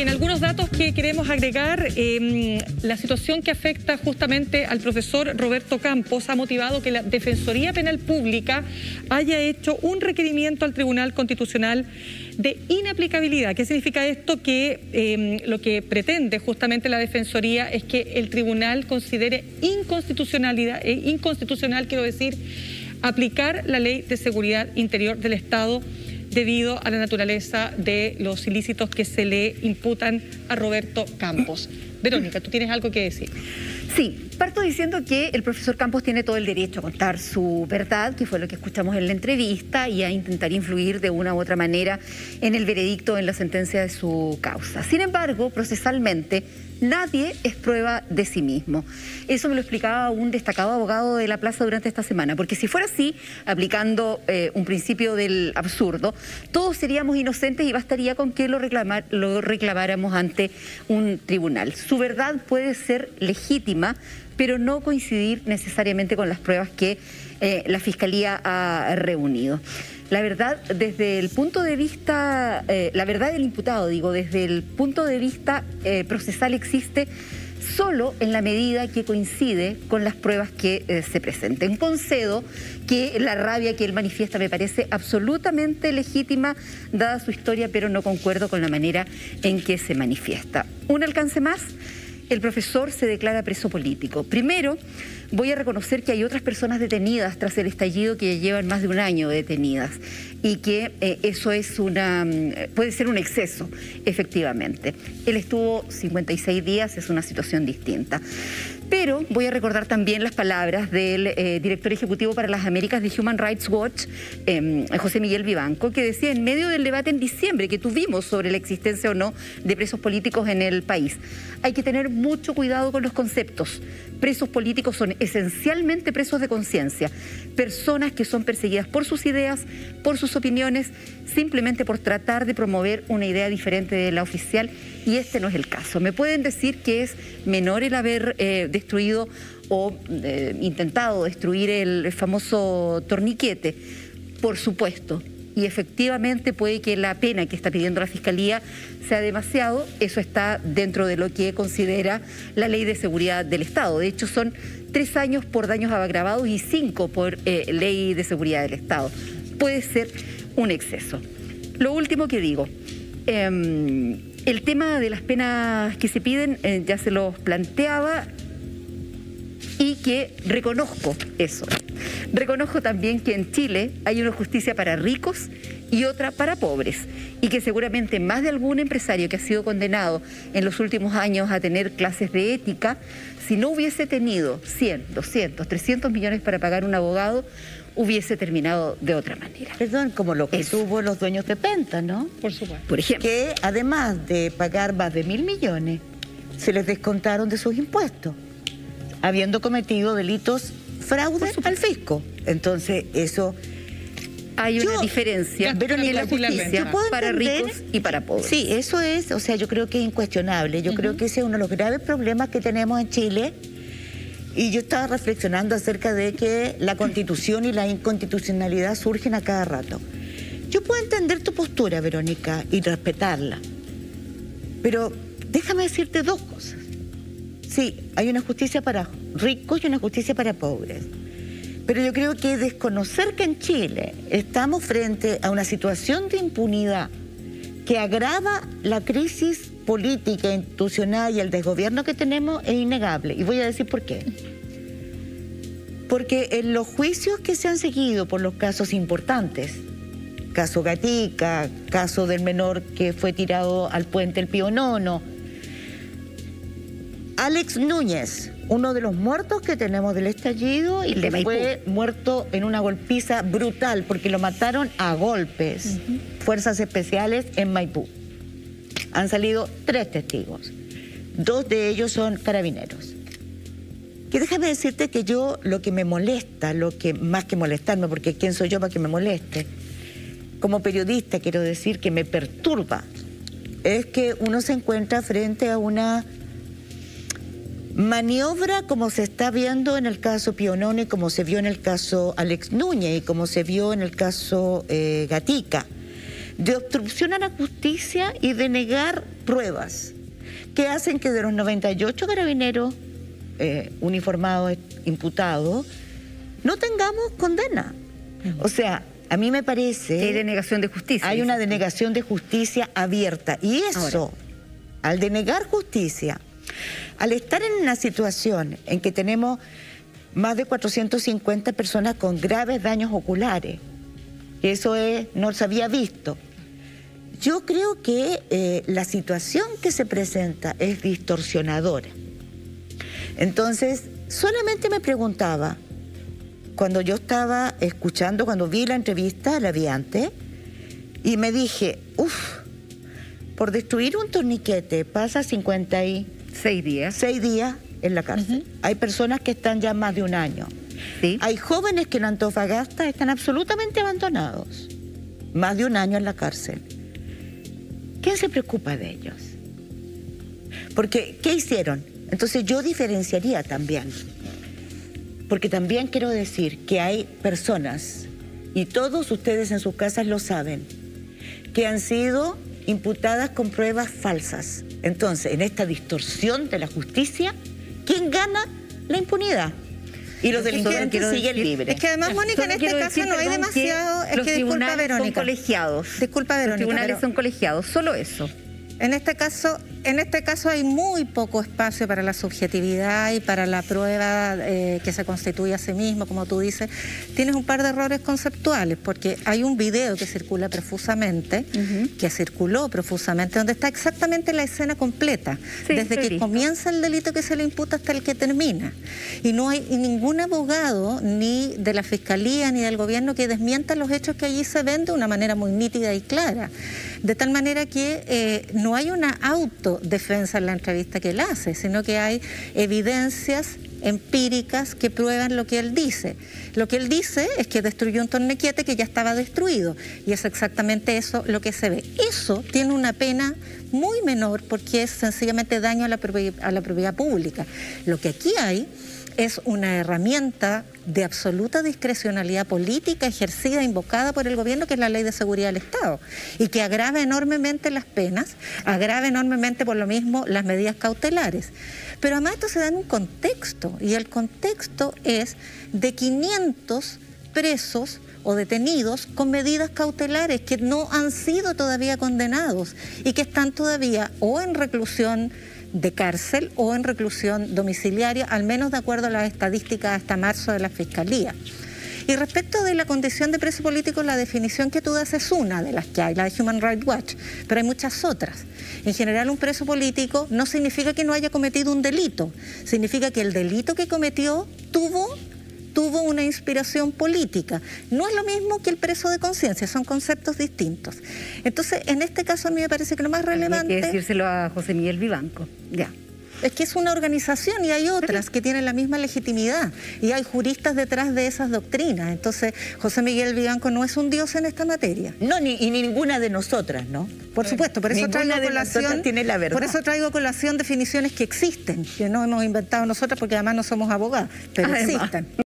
Bien, algunos datos que queremos agregar. La situación que afecta justamente al profesor Roberto Campos ha motivado que la Defensoría Penal Pública haya hecho un requerimiento al Tribunal Constitucional de inaplicabilidad. ¿Qué significa esto? Que lo que pretende justamente la Defensoría es que el tribunal considere inconstitucional, quiero decir, aplicar la Ley de Seguridad Interior del Estado debido a la naturaleza de los ilícitos que se le imputan a Roberto Campos. Verónica, ¿tú tienes algo que decir? Sí, parto diciendo que el profesor Campos tiene todo el derecho a contar su verdad, que fue lo que escuchamos en la entrevista, y a intentar influir de una u otra manera en el veredicto, en la sentencia de su causa. Sin embargo, procesalmente, nadie es prueba de sí mismo. Eso me lo explicaba un destacado abogado de la plaza durante esta semana, porque si fuera así, aplicando un principio del absurdo, todos seríamos inocentes y bastaría con que lo reclamáramos ante un tribunal. Su verdad puede ser legítima, pero no coincidir necesariamente con las pruebas que la Fiscalía ha reunido. La verdad, desde el punto de vista, la verdad del imputado, digo, desde el punto de vista procesal existe solo en la medida que coincide con las pruebas que se presenten. Concedo que la rabia que él manifiesta me parece absolutamente legítima, dada su historia, pero no concuerdo con la manera en que se manifiesta. Un alcance más. El profesor se declara preso político. Primero, voy a reconocer que hay otras personas detenidas tras el estallido que llevan más de un año detenidas y que eso es puede ser un exceso, efectivamente. Él estuvo 56 días, es una situación distinta. Pero voy a recordar también las palabras del director ejecutivo para las Américas de Human Rights Watch, José Miguel Vivanco, que decía en medio del debate en diciembre que tuvimos sobre la existencia o no de presos políticos en el país: hay que tener mucho cuidado con los conceptos. Presos políticos son esencialmente presos de conciencia, personas que son perseguidas por sus ideas, por sus opiniones, simplemente por tratar de promover una idea diferente de la oficial, y este no es el caso. Me pueden decir que es menor el haber destruido o intentado destruir el famoso torniquete, por supuesto, y efectivamente puede que la pena que está pidiendo la Fiscalía sea demasiado. Eso está dentro de lo que considera la Ley de Seguridad del Estado. De hecho, son 3 años por daños agravados y 5 por Ley de Seguridad del Estado. Puede ser un exceso. Lo último que digo, el tema de las penas que se piden, ya se los planteaba, y que reconozco eso. Reconozco también que en Chile hay una justicia para ricos y otra para pobres, y que seguramente más de algún empresario que ha sido condenado en los últimos años a tener clases de ética, si no hubiese tenido 100, 200, 300 millones para pagar un abogado, hubiese terminado de otra manera. Perdón, como lo que tuvo los dueños de Penta, ¿no? Por supuesto. Por ejemplo. Que además de pagar más de 1.000 millones, se les descontaron de sus impuestos, habiendo cometido delitos fraude al fisco. Entonces, eso... Hay una diferencia en la justicia para ricos y para pobres. Sí, eso es, o sea, yo creo que es incuestionable. Yo creo que ese es uno de los graves problemas que tenemos en Chile. Y yo estaba reflexionando acerca de que la Constitución y la inconstitucionalidad surgen a cada rato. Yo puedo entender tu postura, Verónica, y respetarla. Pero déjame decirte 2 cosas. Sí, hay una justicia para ricos y una justicia para pobres. Pero yo creo que desconocer que en Chile estamos frente a una situación de impunidad que agrava la crisis política, institucional y el desgobierno que tenemos es innegable. Y voy a decir por qué. Porque en los juicios que se han seguido por los casos importantes, caso Gatica, caso del menor que fue tirado al puente El Pío Nono, Alex Núñez, uno de los muertos que tenemos del estallido, y que fue muerto en una golpiza brutal porque lo mataron a golpes. Fuerzas especiales en Maipú. Han salido 3 testigos. 2 de ellos son carabineros. Que déjame decirte que yo lo que me molesta, más que molestarme, porque ¿quién soy yo para que me moleste? Como periodista quiero decir que me perturba, es que uno se encuentra frente a una maniobra como se está viendo en el caso Pío Nono y como se vio en el caso Alex Núñez y como se vio en el caso Gatica, de obstrucción a la justicia y de negar pruebas que hacen que de los 98 carabineros uniformados, imputados, no tengamos condena. O sea, a mí me parece... Que hay denegación de justicia. Hay una denegación de justicia abierta. Y eso, ahora, al denegar justicia, al estar en una situación en que tenemos más de 450 personas con graves daños oculares, que eso no se había visto, yo creo que la situación que se presenta es distorsionadora. Entonces, solamente me preguntaba, cuando yo estaba escuchando, cuando vi la entrevista, la vi antes, y me dije, por destruir un torniquete pasa 56 días en la cárcel. Hay personas que están ya más de un año. ¿Sí? Hay jóvenes que en Antofagasta están absolutamente abandonados, más de un año en la cárcel. ¿Quién se preocupa de ellos? Porque, ¿qué hicieron? Entonces yo diferenciaría también, porque también quiero decir que hay personas, y todos ustedes en sus casas lo saben, que han sido imputadas con pruebas falsas. Entonces, en esta distorsión de la justicia, ¿quién gana? La impunidad. Y los delincuentes siguen libres. Es que además, Mónica, en este caso no hay demasiado... Los tribunales son colegiados. Disculpa, Verónica. Los tribunales son colegiados, solo eso. En este caso hay muy poco espacio para la subjetividad y para la prueba que se constituye a sí mismo, como tú dices. Tienes un par de errores conceptuales, porque hay un video que circula profusamente, donde está exactamente la escena completa, desde que comienza el delito que se le imputa hasta el que termina. Y no hay ningún abogado, ni de la Fiscalía, ni del Gobierno, que desmienta los hechos que allí se ven de una manera muy nítida y clara. De tal manera que no hay una autodefensa en la entrevista que él hace, sino que hay evidencias empíricas que prueban lo que él dice. Lo que él dice es que destruyó un torniquete que ya estaba destruido, y es exactamente eso lo que se ve. Eso tiene una pena muy menor porque es sencillamente daño a la propiedad pública. Lo que aquí hay es una herramienta de absoluta discrecionalidad política ejercida, invocada por el gobierno, que es la Ley de Seguridad del Estado, y que agrava enormemente las penas, agrava enormemente por lo mismo las medidas cautelares. Pero además esto se da en un contexto, y el contexto es de 500 presos o detenidos con medidas cautelares que no han sido todavía condenados y que están todavía o en reclusión de cárcel o en reclusión domiciliaria, al menos de acuerdo a las estadísticas hasta marzo de la Fiscalía. Y respecto de la condición de preso político, la definición que tú das es una de las que hay, la de Human Rights Watch, pero hay muchas otras. En general, un preso político no significa que no haya cometido un delito, significa que el delito que cometió tuvo una inspiración política. No es lo mismo que el preso de conciencia, son conceptos distintos. Entonces, en este caso a mí me parece que lo más relevante... Hay que decírselo a José Miguel Vivanco. Ya. Es que es una organización y hay otras que tienen la misma legitimidad y hay juristas detrás de esas doctrinas. Entonces, José Miguel Vivanco no es un dios en esta materia. No, ni ninguna de nosotras, ¿no? Por supuesto, por eso traigo colación, tiene la verdad. Por eso traigo colación definiciones que existen, que no hemos inventado nosotras porque además no somos abogadas, pero existen.